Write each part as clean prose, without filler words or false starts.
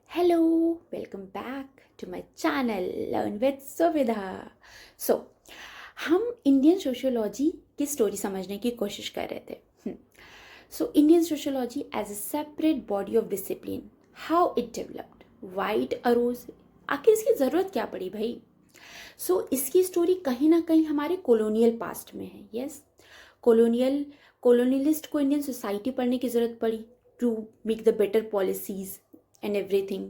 Hello, welcome back to my channel Learn with Suvidha. So, हम Indian sociology की story समझने की कोशिश कर रहे थे. So Indian sociology as a separate body of discipline, how it developed, why it arose, आखिर इसकी ज़रूरत क्या पड़ी भाई. सो इसकी स्टोरी कहीं ना कहीं हमारे कॉलोनियल पास्ट में है. यस, कॉलोनियलिस्ट को इंडियन सोसाइटी पढ़ने की ज़रूरत पड़ी to make the better policies and everything.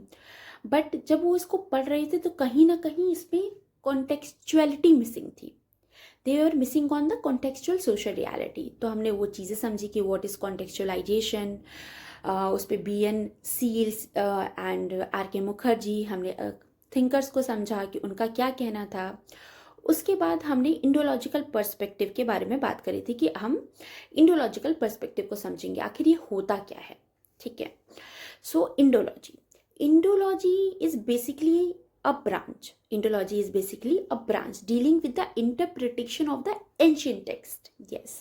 But जब वो इसको पढ़ रहे थे तो कहीं ना कहीं इसमें कॉन्टेक्चुअलिटी मिसिंग थी. They are missing on the contextual social reality. तो हमने वो चीज़ें समझी कि व्हाट इज़ कॉन्टेक्चुअलाइजेशन. उस पर BN सील्स एंड RK मुखर्जी, हमने थिंकर्स को समझा कि उनका क्या कहना था. उसके बाद हमने इंडोलॉजिकल पर्सपेक्टिव के बारे में बात करी थी कि हम इंडोलॉजिकल पर्सपेक्टिव को समझेंगे आखिर ये होता क्या है. ठीक है. So Indology is basically a branch. Indology is basically a branch dealing with the interpretation of the ancient text. Yes.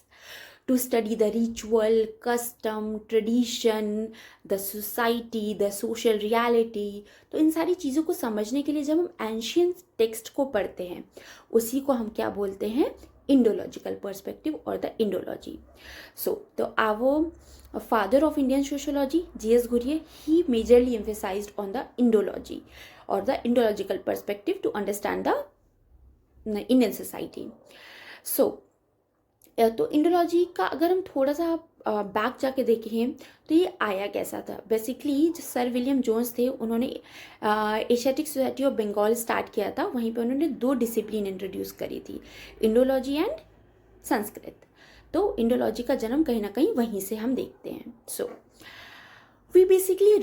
To study the ritual, custom, tradition, the society, the social reality. तो इन सारी चीज़ों को समझने के लिए जब हम ancient text को पढ़ते हैं उसी को हम क्या बोलते हैं, इंडोलॉजिकल पर्सपेक्टिव और द इंडोलॉजी. सो तो our father of Indian sociology, G.S. Ghurye, he majorly emphasized on the indology or the indological perspective to understand the Indian society. So तो इंडोलॉजी का अगर हम थोड़ा सा बैक जाके देखें तो ये आया कैसा था. बेसिकली जो सर विलियम जोन्स थे उन्होंने Asiatic Society of Bengal start किया था. वहीं पे उन्होंने 2 डिसिप्लिन इंट्रोड्यूस करी थी, इंडोलॉजी एंड संस्कृत. तो इंडोलॉजी का जन्म कहीं ना कहीं वहीं से हम देखते हैं. So we basically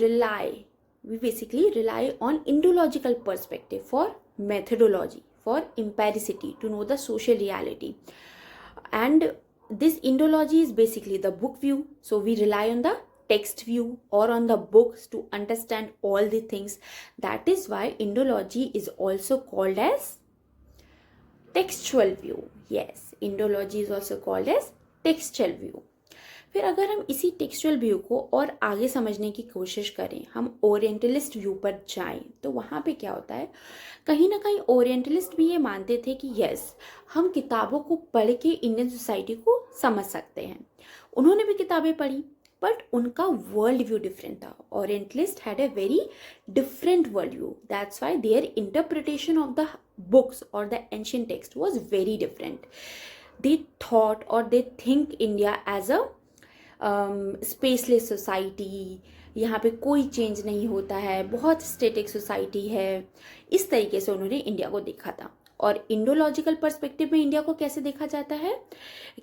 rely on Indological perspective for methodology, for empiricity, to know the social reality. And this indology is basically the book view. So we rely on the text view or on the books to understand all the things. That is why indology is also called as textual view. Yes, indology is also called as textual view. फिर अगर हम इसी textual view को और आगे समझने की कोशिश करें, हम ओरिएंटलिस्ट व्यू पर जाएं, तो वहाँ पे क्या होता है, कहीं ना कहीं ओरिएंटलिस्ट भी ये मानते थे कि यस, हम किताबों को पढ़ के इंडियन सोसाइटी को समझ सकते हैं. उन्होंने भी किताबें पढ़ी बट उनका वर्ल्ड व्यू डिफरेंट था. Orientalist had a very different world view. That's why their interpretation of the books और the ancient text was very different. They thought or they think India as a spaceless society. यहाँ पे कोई change नहीं होता है, बहुत static society है. इस तरीके से उन्होंने इंडिया को देखा था. और इंडोलॉजिकल पर्सपेक्टिव में इंडिया को कैसे देखा जाता है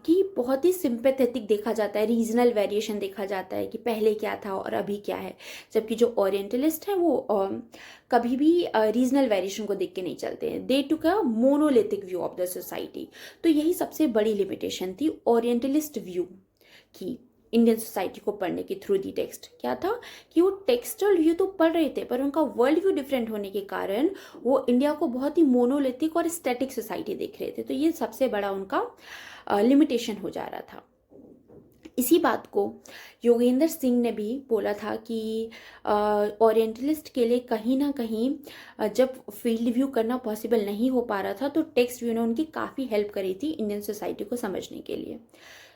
कि बहुत ही सिंपैथेटिक देखा जाता है, रीजनल वेरिएशन देखा जाता है कि पहले क्या था और अभी क्या है. जबकि जो ओरिएंटलिस्ट है वो कभी भी रीजनल वेरिएशन को देख के नहीं चलते हैं. They took a monolithic view of the society. तो यही सबसे बड़ी लिमिटेशन थी ओरिएंटलिस्ट व्यू की इंडियन सोसाइटी को पढ़ने की थ्रू दी टेक्स्ट. क्या था कि वो टेक्सटल व्यू तो पढ़ रहे थे पर उनका वर्ल्ड व्यू डिफरेंट होने के कारण वो इंडिया को बहुत ही मोनोलिथिक और स्टैटिक सोसाइटी देख रहे थे. तो ये सबसे बड़ा उनका लिमिटेशन हो जा रहा था. इसी बात को योगेंद्र सिंह ने भी बोला था कि ओरिएंटलिस्ट के लिए कहीं ना कहीं जब फील्ड व्यू करना पॉसिबल नहीं हो पा रहा था तो टेक्स्ट व्यू ने उनकी काफ़ी हेल्प करी थी इंडियन सोसाइटी को समझने के लिए.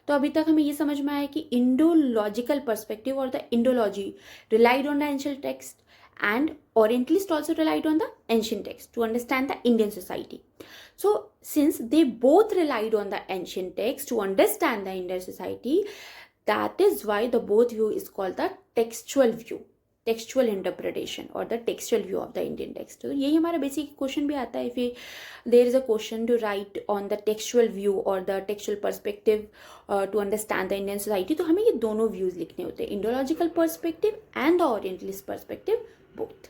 तो अभी तक हमें ये समझ में आया कि इंडोलॉजिकल पर्सपेक्टिव और the Indology relied on the ancient text and Orientalists also relied on the ancient text to understand the Indian society. So since they both relied on the ancient text to understand the Indian society, that is why the both view is called the textual view, textual interpretation or the textual view of the Indian text. तो यही हमारा basic question भी आता है. if there is a question to write on the textual view or the textual perspective to understand the Indian society, तो हमें ये दोनों views लिखने होते हैं, Indological perspective and the Orientalist perspective both.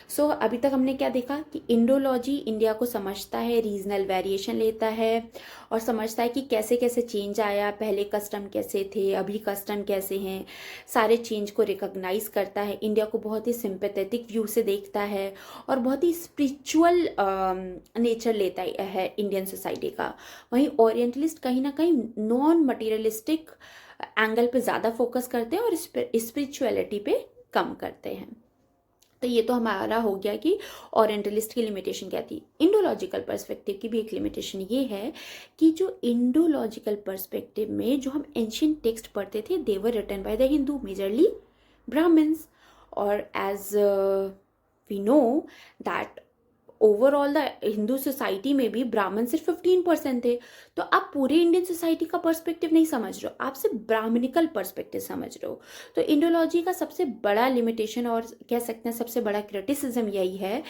सो अभी तक हमने क्या देखा कि इंडोलॉजी इंडिया को समझता है, रीजनल वेरिएशन लेता है और समझता है कि कैसे कैसे चेंज आया, पहले कस्टम कैसे थे, अभी कस्टम कैसे हैं, सारे चेंज को रिकॉग्नाइज करता है, इंडिया को बहुत ही सिंपैथेटिक व्यू से देखता है और बहुत ही स्पिरिचुअल नेचर लेता है इंडियन सोसाइटी का. वहीं ओरिएंटलिस्ट कहीं ना कहीं नॉन मटीरियलिस्टिक एंगल पे ज़्यादा फोकस करते हैं और स्पिरिचुअलिटी पे कम करते हैं. तो ये तो हमारा हो गया कि ओरिएंटलिस्ट की लिमिटेशन क्या थी। इंडोलॉजिकल पर्सपेक्टिव की भी एक लिमिटेशन ये है कि जो इंडोलॉजिकल पर्सपेक्टिव में जो हम एंशियंट टेक्स्ट पढ़ते थे they were written by the Hindu, majorly Brahmins, और as we know that overall the Hindu society में भी ब्राह्मण सिर्फ 15% थे। तो आप पूरे इंडियन सोसाइटी का पर्सपेक्टिव नहीं समझ रहे हो, आप सिर्फ ब्राह्मणिकल पर्सपेक्टिव समझ रहे हो। तो इंडोलॉजी का सबसे बड़ा लिमिटेशन और कह सकते हैं सबसे बड़ा क्रिटिसिज्म यही है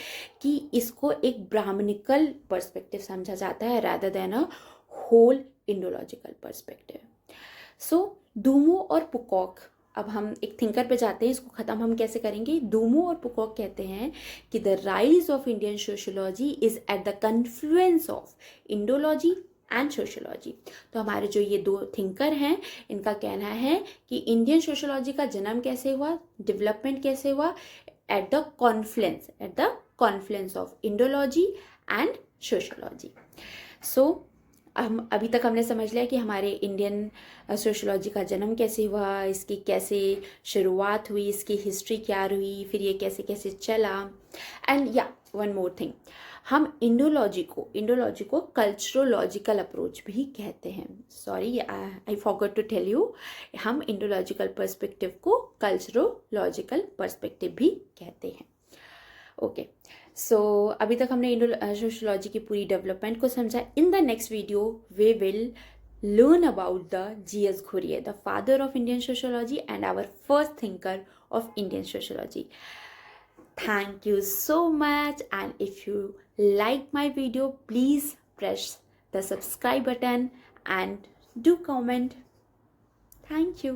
कि इसको एक ब्राह्मणिकल पर्सपेक्टिव समझा जाता है rather than a whole Indological perspective. So Dumont और पुकॉक, अब हम एक थिंकर पे जाते हैं, इसको ख़त्म हम कैसे करेंगे। डूमो और पुकॉक कहते हैं कि the rise of Indian sociology is at the confluence of Indology and sociology. तो हमारे जो ये दो थिंकर हैं इनका कहना है कि इंडियन सोशियोलॉजी का जन्म कैसे हुआ, डेवलपमेंट कैसे हुआ, at the confluence of Indology and sociology. So हम अभी तक हमने समझ लिया कि हमारे इंडियन सोशियोलॉजी का जन्म कैसे हुआ, इसकी कैसे शुरुआत हुई, इसकी हिस्ट्री क्या रही, फिर ये कैसे कैसे चला। एंड या वन मोर थिंग, हम इंडोलॉजी को कल्चरोलॉजिकल अप्रोच भी कहते हैं। Sorry I forgot to tell you, हम इंडोलॉजिकल पर्सपेक्टिव को कल्चरोलॉजिकल पर्सपेक्टिव भी कहते हैं। ओके, सो अभी तक हमने सोशियोलॉजी की पूरी डेवलपमेंट को समझा। In the next video we will learn about the G.S. Ghurye, the father of Indian sociology and our first thinker of Indian sociology. Thank you so much, and if you like my video, please press the subscribe button and do comment. Thank you.